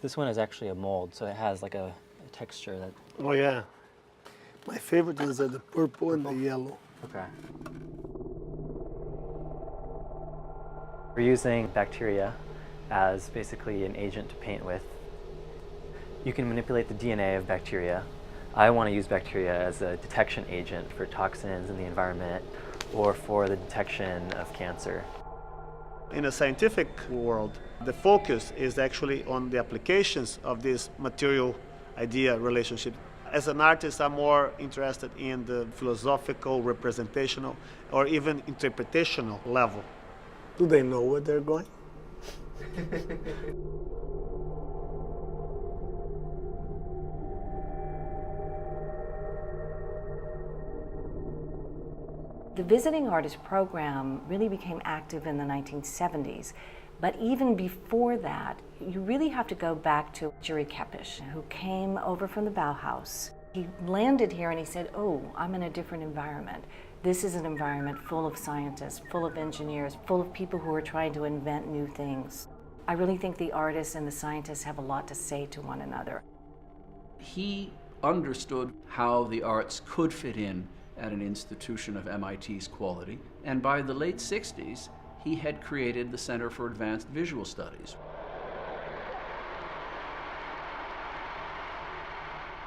This one is actually a mold, so it has like a texture that... Oh yeah. My favorite ones are the purple and the yellow. Okay. We're using bacteria as basically an agent to paint with. You can manipulate the DNA of bacteria. I want to use bacteria as a detection agent for toxins in the environment or for the detection of cancer. In a scientific world, the focus is actually on the applications of this material-idea relationship. As an artist, I'm more interested in the philosophical, representational, or even interpretational level. Do they know where they're going? The Visiting Artist program really became active in the 1970s, but even before that, you really have to go back to Jiri Kepish, who came over from the Bauhaus. He landed here and he said, oh, I'm in a different environment. This is an environment full of scientists, full of engineers, full of people who are trying to invent new things. I really think the artists and the scientists have a lot to say to one another. He understood how the arts could fit in at an institution of MIT's quality, and by the late 60s, he had created the Center for Advanced Visual Studies.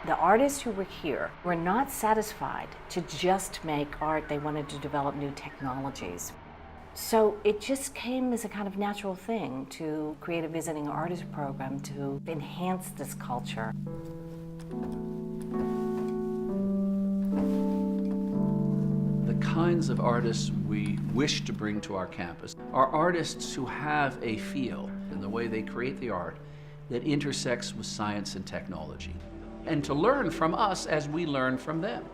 The artists who were here were not satisfied to just make art. They wanted to develop new technologies. So it just came as a kind of natural thing to create a visiting artist program to enhance this culture. The kinds of artists we wish to bring to our campus are artists who have a feel in the way they create the art that intersects with science and technology, and to learn from us as we learn from them.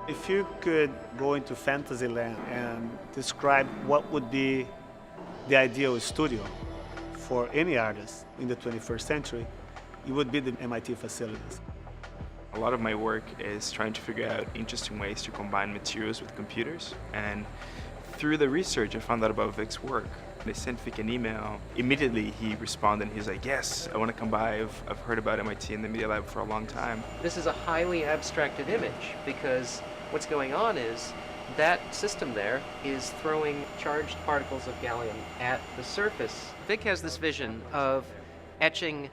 If you could go into Fantasyland and describe what would be the ideal studio for any artist in the 21st century, it would be the MIT facilities. A lot of my work is trying to figure out interesting ways to combine materials with computers, and through the research I found out about Vic's work. I sent Vic an email. Immediately he responded and he's like, yes, I want to come by. I've heard about MIT and the Media Lab for a long time. This is a highly abstracted image because what's going on is that system there is throwing charged particles of gallium at the surface. Vic has this vision of etching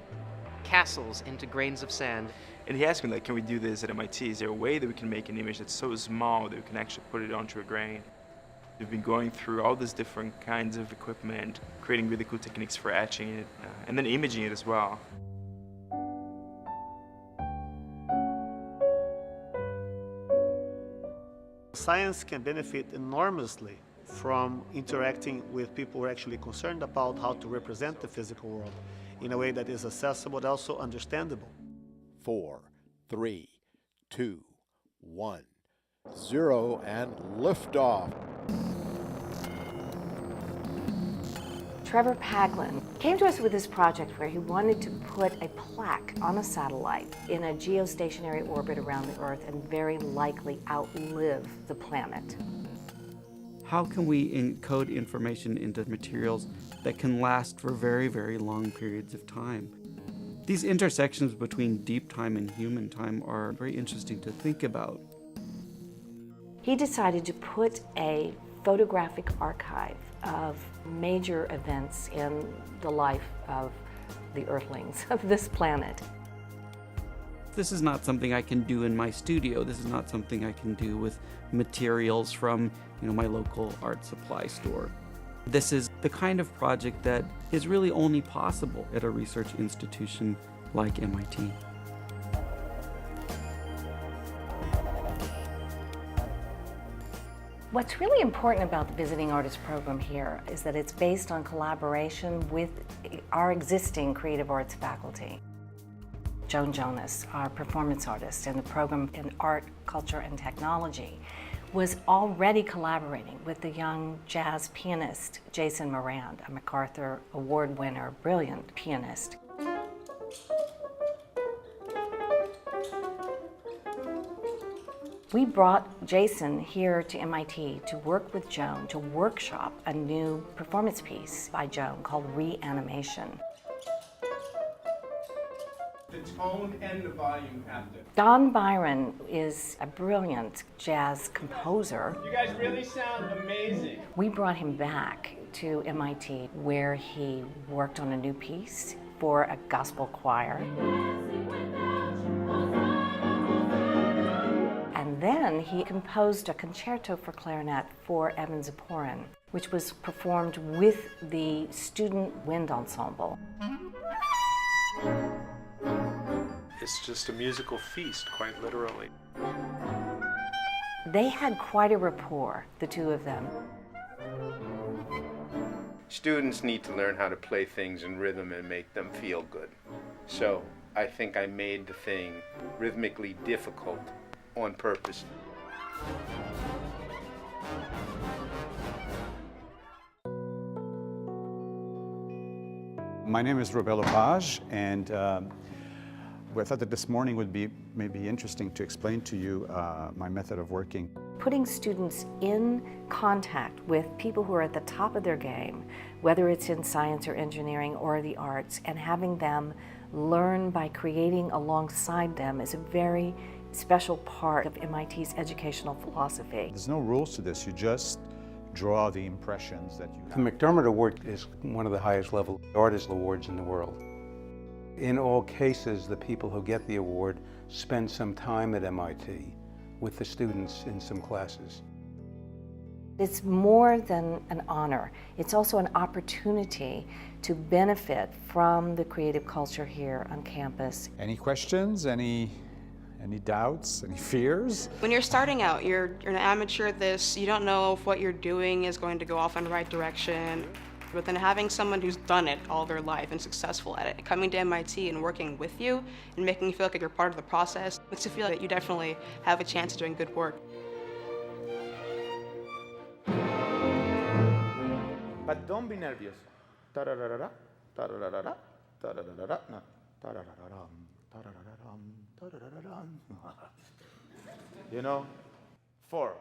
castles into grains of sand. And he asked me, like, can we do this at MIT? Is there a way that we can make an image that's so small that we can actually put it onto a grain? We've been going through all these different kinds of equipment, creating really cool techniques for etching it, and then imaging it as well. Science can benefit enormously from interacting with people who are actually concerned about how to represent the physical world in a way that is accessible but also understandable. 4, 3, 2, 1, 0, and liftoff. Trevor Paglin came to us with this project where he wanted to put a plaque on a satellite in a geostationary orbit around the Earth and very likely outlive the planet. How can we encode information into materials that can last for very, very long periods of time? These intersections between deep time and human time are very interesting to think about. He decided to put a photographic archive of major events in the life of the Earthlings of this planet. This is not something I can do in my studio. This is not something I can do with materials from, my local art supply store. This is the kind of project that is really only possible at a research institution like MIT. What's really important about the Visiting Artist program here is that it's based on collaboration with our existing creative arts faculty. Joan Jonas, our performance artist in the program in art, culture, and technology, was already collaborating with the young jazz pianist Jason Morand, a MacArthur Award winner, brilliant pianist. We brought Jason here to MIT to work with Joan to workshop a new performance piece by Joan called Reanimation. The tone and the volume have to. Don Byron is a brilliant jazz composer. You guys really sound amazing. We brought him back to MIT where he worked on a new piece for a gospel choir. And then he composed a concerto for clarinet for Evan Ziporyn, which was performed with the student wind ensemble. It's just a musical feast, quite literally. They had quite a rapport, the two of them. Students need to learn how to play things in rhythm and make them feel good. So I think I made the thing rhythmically difficult on purpose. My name is Ravi Lavage, and I thought that this morning would be maybe interesting to explain to you my method of working. Putting students in contact with people who are at the top of their game, whether it's in science or engineering or the arts, and having them learn by creating alongside them is a very special part of MIT's educational philosophy. There's no rules to this, you just draw the impressions that you have. The McDermott Award is one of the highest level artist awards in the world. In all cases, the people who get the award spend some time at MIT with the students in some classes. It's more than an honor. It's also an opportunity to benefit from the creative culture here on campus. Any questions? Any doubts? Any fears? When you're starting out, you're an amateur at this, you don't know if what you're doing is going to go off in the right direction. But then having someone who's done it all their life and successful at it, coming to MIT and working with you and making you feel like you're part of the process, makes you feel that you definitely have a chance of doing good work. But don't be nervous. Ta-da-da-da-da, ta-da-da-da-da, ta-da-da-da-da, no, ta-da-da-da-dum, ta-da-da-da-dum, ta-da-da-da-dum. You know, 4.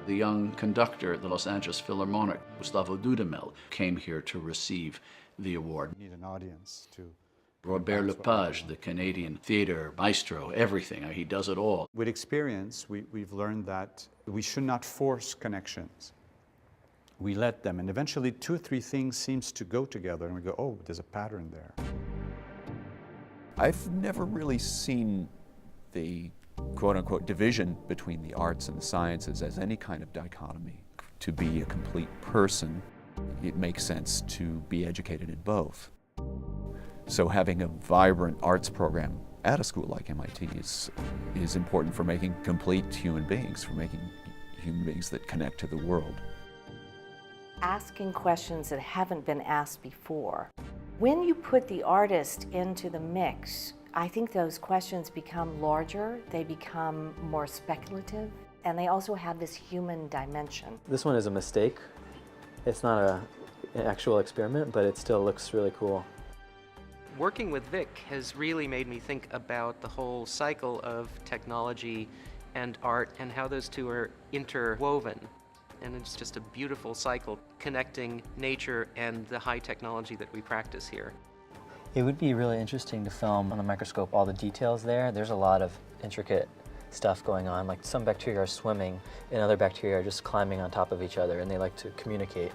The young conductor at the Los Angeles Philharmonic, Gustavo Dudamel, came here to receive the award. You need an audience to... Robert Lepage, the Canadian theater maestro, everything. He does it all. With experience, we've learned that we should not force connections. We let them, and eventually 2 or 3 things seems to go together, and we go, oh, there's a pattern there. I've never really seen the quote-unquote division between the arts and the sciences as any kind of dichotomy. To be a complete person, it makes sense to be educated in both. So having a vibrant arts program at a school like MIT is important for making complete human beings, for making human beings that connect to the world. Asking questions that haven't been asked before. When you put the artist into the mix, I think those questions become larger, they become more speculative, and they also have this human dimension. This one is a mistake. It's not an actual experiment, but it still looks really cool. Working with Vic has really made me think about the whole cycle of technology and art and how those two are interwoven. And it's just a beautiful cycle connecting nature and the high technology that we practice here. It would be really interesting to film on the microscope all the details there. There's a lot of intricate stuff going on. Like some bacteria are swimming and other bacteria are just climbing on top of each other and they like to communicate.